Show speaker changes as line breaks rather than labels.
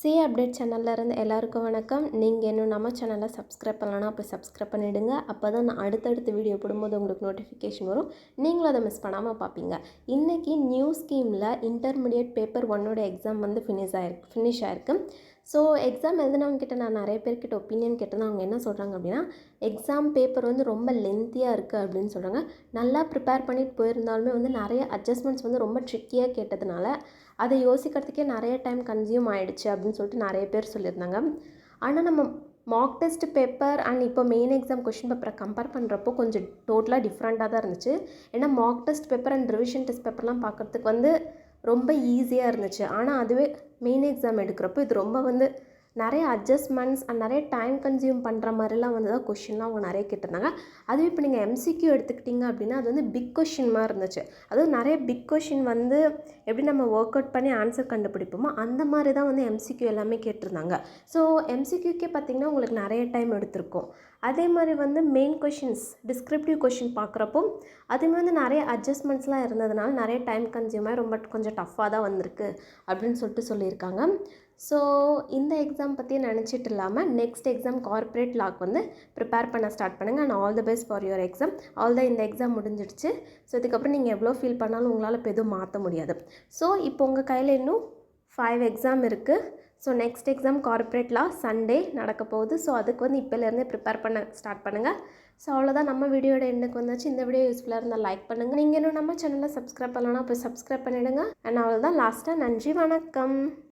C update சேனல்ல இருந்து எல்லாருக்கும் வணக்கம். நீங்கள் இன்னும் நம்ம சேனலை சப்ஸ்கிரைப் பண்ணலன்னா போய் சப்ஸ்கிரைப் பண்ணிவிடுங்க. அப்போ தான் நான் அடுத்தடுத்த வீடியோ போடும்போது உங்களுக்கு நோட்டிஃபிகேஷன் வரும். நீங்களும் அதை மிஸ் பண்ணாமல் பார்ப்பீங்க. இன்றைக்கி நியூ ஸ்கீமில் இன்டர்மீடியட் பேப்பர் 1ஓட எக்ஸாம் வந்து ஃபினிஷ் ஆயிருக்கு. ஸோ எக்ஸாம் எழுதினவங்ககிட்ட நான் நிறைய பேர்கிட்ட ஒப்பீனியன் கேட்டேன்னா அவங்க என்ன சொல்கிறாங்க அப்படின்னா, எக்ஸாம் பேப்பர் வந்து ரொம்ப லென்த்தியாக இருக்குது அப்படின்னு சொல்கிறாங்க. நல்லா ப்ரிப்பேர் பண்ணிட்டு போயிருந்தாலுமே வந்து நிறைய அட்ஜஸ்ட்மெண்ட்ஸ் வந்து ரொம்ப ட்ரிக்கியாக கேட்டதுனால அதை யோசிக்கிறதுக்கே நிறைய டைம் கன்சியூம் ஆகிடுச்சு அப்படின்னு சொல்லிட்டு நிறைய பேர் சொல்லியிருந்தாங்க. ஆனால் நம்ம மார்க் டெஸ்ட் பேப்பர் அண்ட் இப்போ மெயின் எக்ஸாம் கொஷின் பேப்பரை கம்பேர் பண்ணுறப்போ கொஞ்சம் டோட்டலாக டிஃப்ரெண்ட்டாக தான் இருந்துச்சு. ஏன்னா mark test paper and revision test பேப்பர்லாம் பார்க்குறதுக்கு வந்து ரொம்ப ஈஸியாக இருந்துச்சு. ஆனால் அதுவே மெயின் எக்ஸாம் எடுக்கிறப்போ இது ரொம்ப வந்து நிறைய அட்ஜஸ்ட்மெண்ட்ஸ் அண்ட் நிறைய டைம் கன்சியூம் பண்ணுற மாதிரிலாம் வந்து தான் கொஷின்லாம் அவங்க நிறைய கேட்டிருந்தாங்க. அதுவே இப்போ நீங்கள் எம்சிக்யூ எடுத்துக்கிட்டிங்க அப்படின்னா அது வந்து பிக் கொஷின் மாதிரி இருந்துச்சு. அதுவும் நிறைய பிக் கொஷின் வந்து எப்படி நம்ம ஒர்க் அவுட் பண்ணி ஆன்சர் கண்டுபிடிப்போமோ அந்த மாதிரி தான் வந்து எம்சிக்யூ எல்லாமே கேட்டிருந்தாங்க. ஸோ எம்சிக்யூக்கே பார்த்திங்கன்னா உங்களுக்கு நிறைய டைம் எடுத்திருக்கும். அதே மாதிரி வந்து மெயின் கொஷின்ஸ் டிஸ்கிரிப்டிவ் கொஷின் பார்க்குறப்போ அதுவுமே வந்து நிறைய அட்ஜஸ்ட்மெண்ட்ஸ்லாம் இருந்ததுனால நிறைய டைம் கன்சியூமாக ரொம்ப கொஞ்சம் டஃப்பாக தான் வந்திருக்கு அப்படின்னு சொல்லியிருக்காங்க. ஸோ இந்த எக்ஸாம் பற்றி நினச்சிட்டு இல்லாமல் நெக்ஸ்ட் எக்ஸாம் கார்ப்பரேட் லாக்கு வந்து ப்ரிப்பேர் பண்ண ஸ்டார்ட் பண்ணுங்கள். And all the best for your exam. All தான் இந்த எக்ஸாம் முடிஞ்சிடுச்சு. ஸோ இதுக்கப்புறம் நீங்கள் எவ்வளோ ஃபீல் பண்ணாலும் உங்களால் இப்போ எதுவும் மாற்ற முடியாது. ஸோ இப்போ உங்கள் கையில் இன்னும் 5 எக்ஸாம் இருக்குது. ஸோ நெக்ஸ்ட் எக்ஸாம் கார்ப்பரேட் லா சண்டே நடக்க போகுது. ஸோ அதுக்கு வந்து இப்போலேருந்தே ப்ரிப்பேர் பண்ண ஸ்டார்ட் பண்ணுங்கள். ஸோ அவ்வளோதான், நம்ம வீடியோட எண்டுக்கு வந்தாச்சு. இந்த வீடியோ யூஸ்ஃபுல்லாக இருந்தால் லைக் பண்ணுங்கள். நீங்கள் இன்னும் நம்ம சேனலை சப்ஸ்கிரைப் பண்ணலன்னா போய் சப்ஸ்கிரைப் பண்ணிவிடுங்க. அண்ட் அவ்வளோதான், லாஸ்ட்டாக நன்றி, வணக்கம்.